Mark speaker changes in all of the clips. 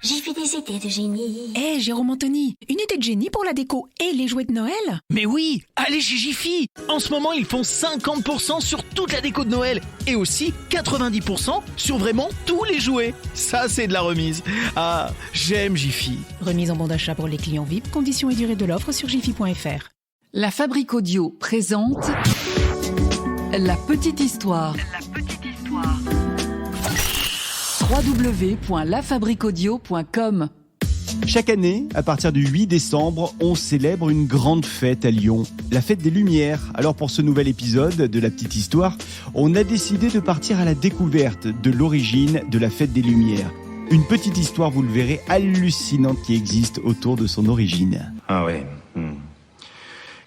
Speaker 1: J'ai fait des idées de génie.
Speaker 2: Jérôme Anthony, une idée de génie pour la déco et les jouets de Noël?
Speaker 3: Mais oui, allez chez Jiffy. En ce moment, ils font 50% sur toute la déco de Noël et aussi 90% sur vraiment tous les jouets. Ça, c'est de la remise. Ah, j'aime Jiffy.
Speaker 2: Remise en bon d'achat pour les clients VIP, conditions et durée de l'offre sur jiffy.fr.
Speaker 4: La Fabrique Audio présente La Petite Histoire. www.lafabriqueaudio.com.
Speaker 5: Chaque année, à partir du 8 décembre, on célèbre une grande fête à Lyon, la fête des Lumières. Alors pour ce nouvel épisode de La Petite Histoire, on a décidé de partir à la découverte de l'origine de la fête des Lumières. Une petite histoire, vous le verrez, hallucinante qui existe autour de son origine.
Speaker 6: Ah ouais.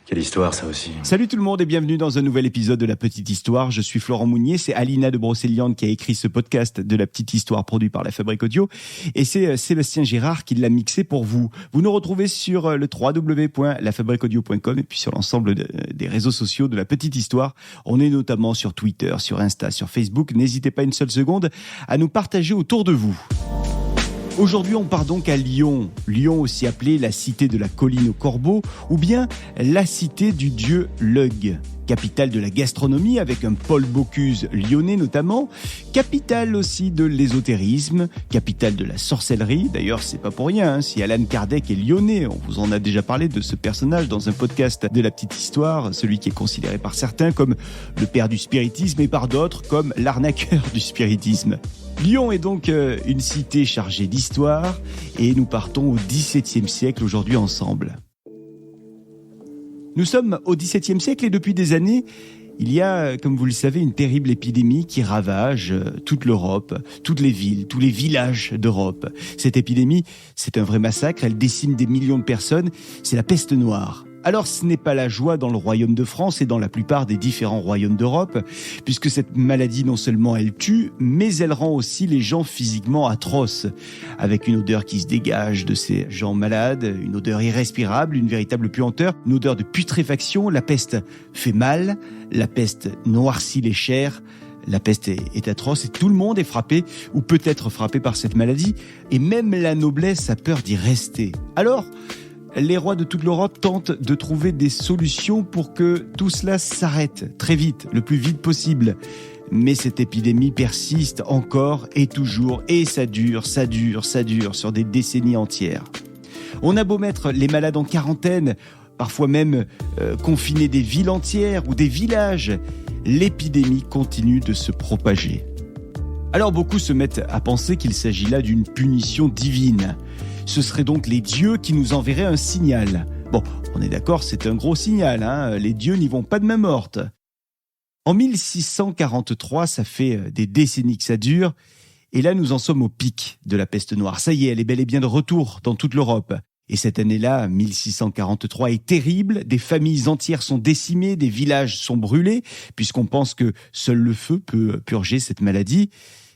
Speaker 6: Quelle histoire, ça aussi.
Speaker 5: Salut tout le monde et bienvenue dans un nouvel épisode de La Petite Histoire. Je suis Florent Mounier, c'est Alina de Brocéliande qui a écrit ce podcast de La Petite Histoire produit par La Fabrique Audio. Et c'est Sébastien Girard qui l'a mixé pour vous. Vous nous retrouvez sur le www.lafabriqueaudio.com et puis sur l'ensemble des réseaux sociaux de La Petite Histoire. On est notamment sur Twitter, sur Insta, sur Facebook. N'hésitez pas une seule seconde à nous partager autour de vous. Aujourd'hui, on part donc à Lyon. Lyon aussi appelée la cité de la colline aux corbeaux ou bien la cité du dieu Lug. Capitale de la gastronomie avec un Paul Bocuse lyonnais notamment. Capitale aussi de l'ésotérisme. Capitale de la sorcellerie. D'ailleurs, c'est pas pour rien si Allan Kardec est lyonnais. On vous en a déjà parlé de ce personnage dans un podcast de La Petite Histoire. Celui qui est considéré par certains comme le père du spiritisme et par d'autres comme l'arnaqueur du spiritisme. Lyon est donc une cité chargée d'histoire et nous partons au XVIIe siècle aujourd'hui ensemble. Nous sommes au XVIIe siècle et depuis des années, il y a, comme vous le savez, une terrible épidémie qui ravage toute l'Europe, toutes les villes, tous les villages d'Europe. Cette épidémie, c'est un vrai massacre, elle décime des millions de personnes, c'est la peste noire. Alors ce n'est pas la joie dans le royaume de France et dans la plupart des différents royaumes d'Europe, puisque cette maladie non seulement elle tue, mais elle rend aussi les gens physiquement atroces, avec une odeur qui se dégage de ces gens malades, une odeur irrespirable, une véritable puanteur, une odeur de putréfaction. La peste fait mal, la peste noircit les chairs. La peste est atroce et tout le monde est frappé ou peut être frappé par cette maladie, et même la noblesse a peur d'y rester. Alors, les rois de toute l'Europe tentent de trouver des solutions pour que tout cela s'arrête très vite, le plus vite possible. Mais cette épidémie persiste encore et toujours, et ça dure sur des décennies entières. On a beau mettre les malades en quarantaine, parfois même confiner des villes entières ou des villages, l'épidémie continue de se propager. Alors beaucoup se mettent à penser qu'il s'agit là d'une punition divine. Ce seraient donc les dieux qui nous enverraient un signal. Bon, on est d'accord, c'est un gros signal, hein. Les dieux n'y vont pas de main morte. En 1643, ça fait des décennies que ça dure, et là nous en sommes au pic de la peste noire. Ça y est, elle est bel et bien de retour dans toute l'Europe. Et cette année-là, 1643, est terrible, des familles entières sont décimées, des villages sont brûlés, puisqu'on pense que seul le feu peut purger cette maladie.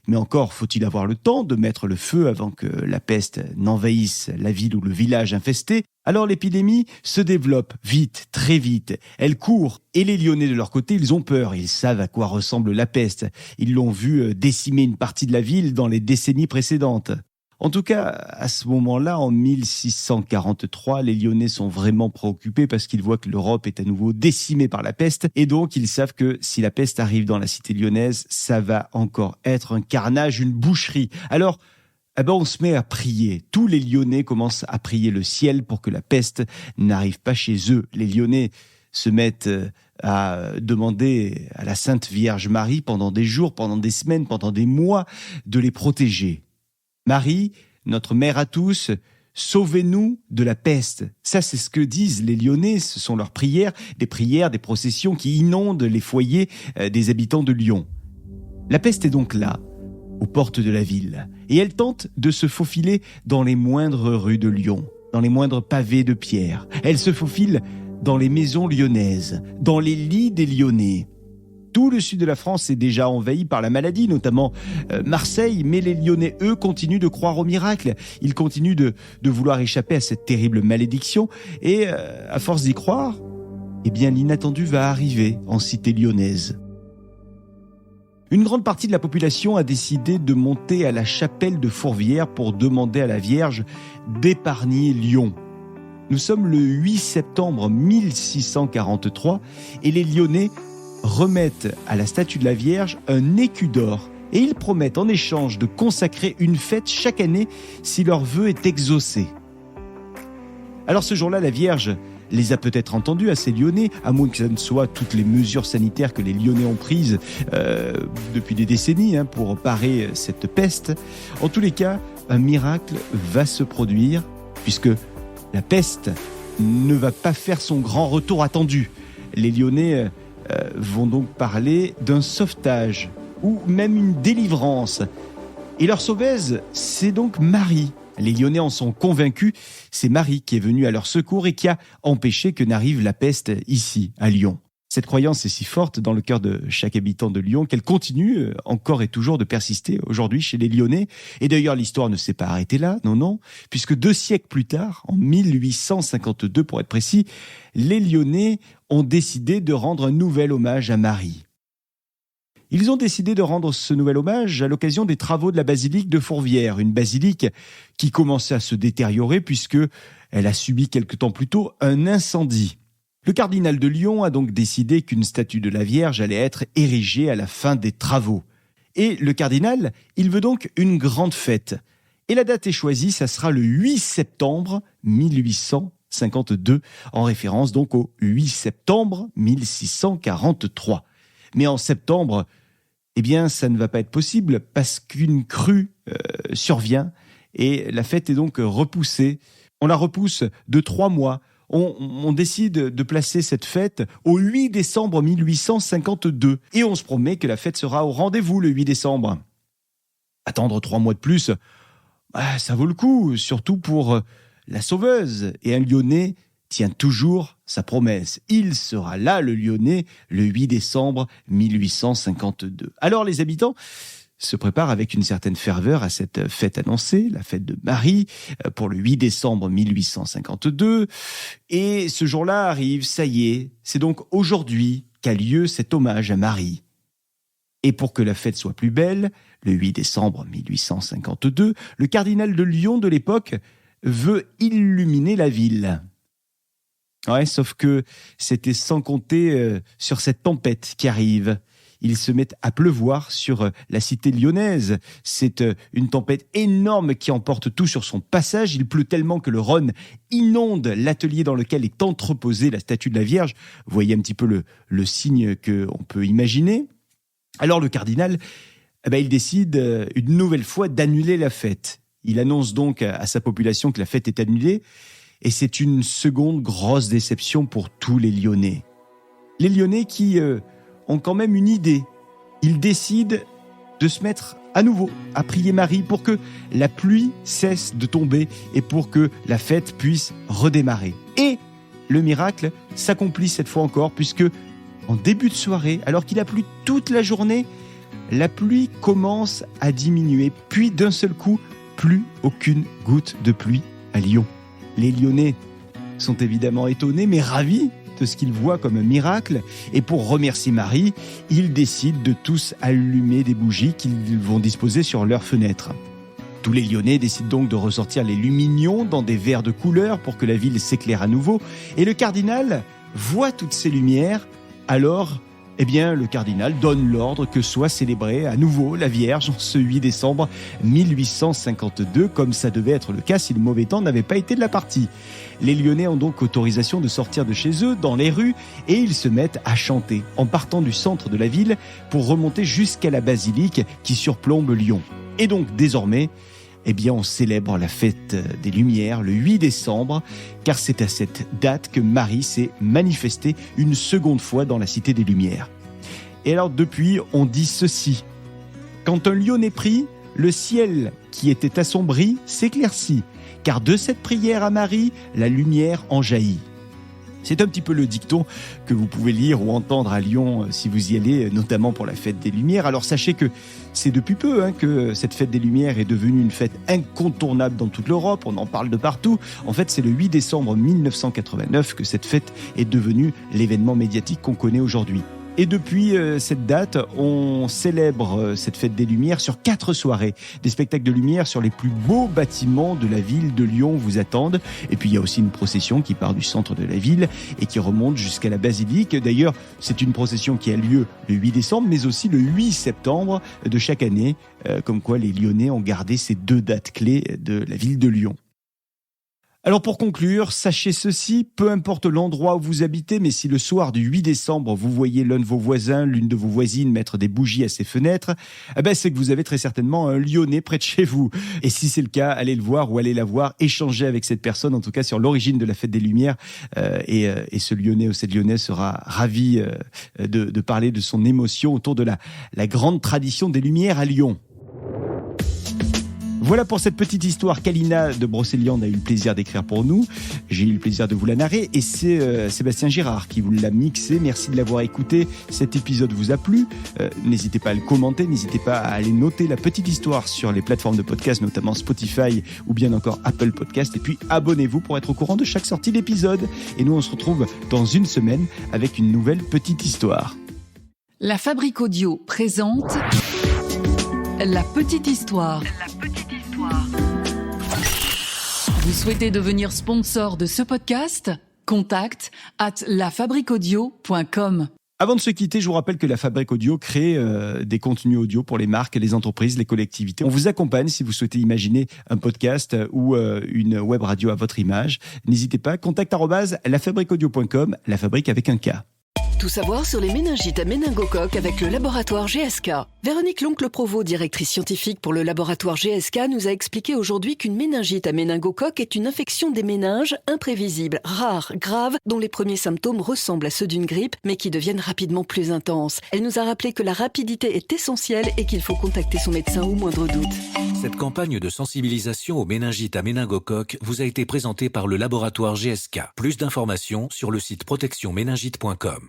Speaker 5: Mais encore, faut-il avoir le temps de mettre le feu avant que la peste n'envahisse la ville ou le village infesté? Alors l'épidémie se développe vite, très vite. Elle court. Et les Lyonnais de leur côté, ils ont peur. Ils savent à quoi ressemble la peste. Ils l'ont vu décimer une partie de la ville dans les décennies précédentes. En tout cas, à ce moment-là, en 1643, les Lyonnais sont vraiment préoccupés parce qu'ils voient que l'Europe est à nouveau décimée par la peste. Et donc, ils savent que si la peste arrive dans la cité lyonnaise, ça va encore être un carnage, une boucherie. Alors, on se met à prier. Tous les Lyonnais commencent à prier le ciel pour que la peste n'arrive pas chez eux. Les Lyonnais se mettent à demander à la Sainte Vierge Marie pendant des jours, pendant des semaines, pendant des mois, de les protéger. Marie, notre mère à tous, sauvez-nous de la peste. Ça, c'est ce que disent les Lyonnais, ce sont leurs prières, des processions qui inondent les foyers des habitants de Lyon. La peste est donc là, aux portes de la ville, et elle tente de se faufiler dans les moindres rues de Lyon, dans les moindres pavés de pierre. Elle se faufile dans les maisons lyonnaises, dans les lits des Lyonnais. Tout le sud de la France est déjà envahi par la maladie, notamment Marseille, mais les Lyonnais, eux, continuent de croire au miracle. Ils continuent de vouloir échapper à cette terrible malédiction. Et à force d'y croire, l'inattendu va arriver en cité lyonnaise. Une grande partie de la population a décidé de monter à la chapelle de Fourvière pour demander à la Vierge d'épargner Lyon. Nous sommes le 8 septembre 1643 et les Lyonnais remettent à la statue de la Vierge un écu d'or et ils promettent en échange de consacrer une fête chaque année si leur vœu est exaucé. Alors ce jour-là, la Vierge les a peut-être entendus à ces Lyonnais, à moins que ce ne soit toutes les mesures sanitaires que les Lyonnais ont prises depuis des décennies pour parer cette peste. En tous les cas, un miracle va se produire puisque la peste ne va pas faire son grand retour attendu. Les Lyonnais vont donc parler d'un sauvetage ou même une délivrance. Et leur sauveuse, c'est donc Marie. Les Lyonnais en sont convaincus, c'est Marie qui est venue à leur secours et qui a empêché que n'arrive la peste ici, à Lyon. Cette croyance est si forte dans le cœur de chaque habitant de Lyon qu'elle continue encore et toujours de persister aujourd'hui chez les Lyonnais. Et d'ailleurs, l'histoire ne s'est pas arrêtée là, non, puisque 2 siècles plus tard, en 1852 pour être précis, les Lyonnais ont décidé de rendre un nouvel hommage à Marie. Ils ont décidé de rendre ce nouvel hommage à l'occasion des travaux de la basilique de Fourvière, une basilique qui commençait à se détériorer puisque elle a subi quelque temps plus tôt un incendie. Le cardinal de Lyon a donc décidé qu'une statue de la Vierge allait être érigée à la fin des travaux. Et le cardinal, il veut donc une grande fête. Et la date est choisie, ça sera le 8 septembre 1852, en référence donc au 8 septembre 1643. Mais en septembre, ça ne va pas être possible parce qu'une crue survient et la fête est donc repoussée. On la repousse de 3 mois. On décide de placer cette fête au 8 décembre 1852 et on se promet que la fête sera au rendez-vous le 8 décembre. Attendre 3 mois de plus, ça vaut le coup, surtout pour la sauveuse. Et un Lyonnais tient toujours sa promesse. Il sera là, le Lyonnais, le 8 décembre 1852. Alors les habitants se préparent avec une certaine ferveur à cette fête annoncée, la fête de Marie, pour le 8 décembre 1852. Et ce jour-là arrive, ça y est, c'est donc aujourd'hui qu'a lieu cet hommage à Marie. Et pour que la fête soit plus belle, le 8 décembre 1852, le cardinal de Lyon de l'époque veut illuminer la ville. Ouais, sauf que c'était sans compter sur cette tempête qui arrive. Il se met à pleuvoir sur la cité lyonnaise. C'est une tempête énorme qui emporte tout sur son passage. Il pleut tellement que le Rhône inonde l'atelier dans lequel est entreposée la statue de la Vierge. Vous voyez un petit peu le signe qu'on peut imaginer. Alors le cardinal, il décide une nouvelle fois d'annuler la fête. Il annonce donc à sa population que la fête est annulée. Et c'est une seconde grosse déception pour tous les Lyonnais. Les Lyonnais qui ont quand même une idée. Ils décident de se mettre à nouveau à prier Marie pour que la pluie cesse de tomber et pour que la fête puisse redémarrer. Et le miracle s'accomplit cette fois encore puisque en début de soirée, alors qu'il a plu toute la journée, la pluie commence à diminuer. Puis d'un seul coup, plus aucune goutte de pluie à Lyon. Les Lyonnais sont évidemment étonnés, mais ravis de ce qu'ils voient comme un miracle. Et pour remercier Marie, ils décident de tous allumer des bougies qu'ils vont disposer sur leurs fenêtres. Tous les Lyonnais décident donc de ressortir les lumignons dans des verres de couleur pour que la ville s'éclaire à nouveau. Et le cardinal voit toutes ces lumières. Alors, le cardinal donne l'ordre que soit célébrée à nouveau la Vierge en ce 8 décembre 1852, comme ça devait être le cas si le mauvais temps n'avait pas été de la partie. Les Lyonnais ont donc autorisation de sortir de chez eux, dans les rues, et ils se mettent à chanter, en partant du centre de la ville pour remonter jusqu'à la basilique qui surplombe Lyon. Et donc désormais, on célèbre la fête des Lumières le 8 décembre, car c'est à cette date que Marie s'est manifestée une seconde fois dans la Cité des Lumières. Et alors depuis, on dit ceci. Quand un Lyonnais prie, le ciel qui était assombri s'éclaircit, car de cette prière à Marie, la lumière en jaillit. C'est un petit peu le dicton que vous pouvez lire ou entendre à Lyon si vous y allez, notamment pour la fête des Lumières. Alors sachez que c'est depuis peu que cette fête des Lumières est devenue une fête incontournable dans toute l'Europe. On en parle de partout. En fait, c'est le 8 décembre 1989 que cette fête est devenue l'événement médiatique qu'on connaît aujourd'hui. Et depuis cette date, on célèbre cette fête des Lumières sur 4 soirées. Des spectacles de lumière sur les plus beaux bâtiments de la ville de Lyon vous attendent. Et puis il y a aussi une procession qui part du centre de la ville et qui remonte jusqu'à la basilique. D'ailleurs, c'est une procession qui a lieu le 8 décembre, mais aussi le 8 septembre de chaque année. Comme quoi les Lyonnais ont gardé ces 2 dates clés de la ville de Lyon. Alors pour conclure, sachez ceci, peu importe l'endroit où vous habitez, mais si le soir du 8 décembre, vous voyez l'un de vos voisins, l'une de vos voisines mettre des bougies à ses fenêtres, c'est que vous avez très certainement un Lyonnais près de chez vous. Et si c'est le cas, allez le voir ou allez la voir, échangez avec cette personne, en tout cas sur l'origine de la fête des Lumières. Et ce Lyonnais ou cette Lyonnaise sera ravi de parler de son émotion autour de la grande tradition des Lumières à Lyon. Voilà pour cette petite histoire qu'Alina de Brocéliande a eu le plaisir d'écrire pour nous. J'ai eu le plaisir de vous la narrer et c'est Sébastien Girard qui vous l'a mixé. Merci de l'avoir écouté. Cet épisode vous a plu. N'hésitez pas à le commenter, n'hésitez pas à aller noter la petite histoire sur les plateformes de podcast, notamment Spotify ou bien encore Apple Podcast. Et puis abonnez-vous pour être au courant de chaque sortie d'épisode. Et nous on se retrouve dans une semaine avec une nouvelle petite histoire.
Speaker 4: La Fabrique Audio présente La Petite Histoire. Vous souhaitez devenir sponsor de ce podcast ? Contact @lafabriqueaudio.com.
Speaker 5: Avant de se quitter, je vous rappelle que la Fabrique Audio crée des contenus audio pour les marques, les entreprises, les collectivités. On vous accompagne si vous souhaitez imaginer un podcast ou une web radio à votre image. N'hésitez pas, contact @lafabriqueaudio.com, la fabrique avec un K.
Speaker 7: Tout savoir sur les méningites à méningocoque avec le laboratoire GSK. Véronique Loncle-Provost, directrice scientifique pour le laboratoire GSK, nous a expliqué aujourd'hui qu'une méningite à méningocoque est une infection des méninges imprévisible, rare, grave, dont les premiers symptômes ressemblent à ceux d'une grippe, mais qui deviennent rapidement plus intenses. Elle nous a rappelé que la rapidité est essentielle et qu'il faut contacter son médecin au moindre doute.
Speaker 8: Cette campagne de sensibilisation aux méningites à méningocoque vous a été présentée par le laboratoire GSK. Plus d'informations sur le site protectionméningite.com.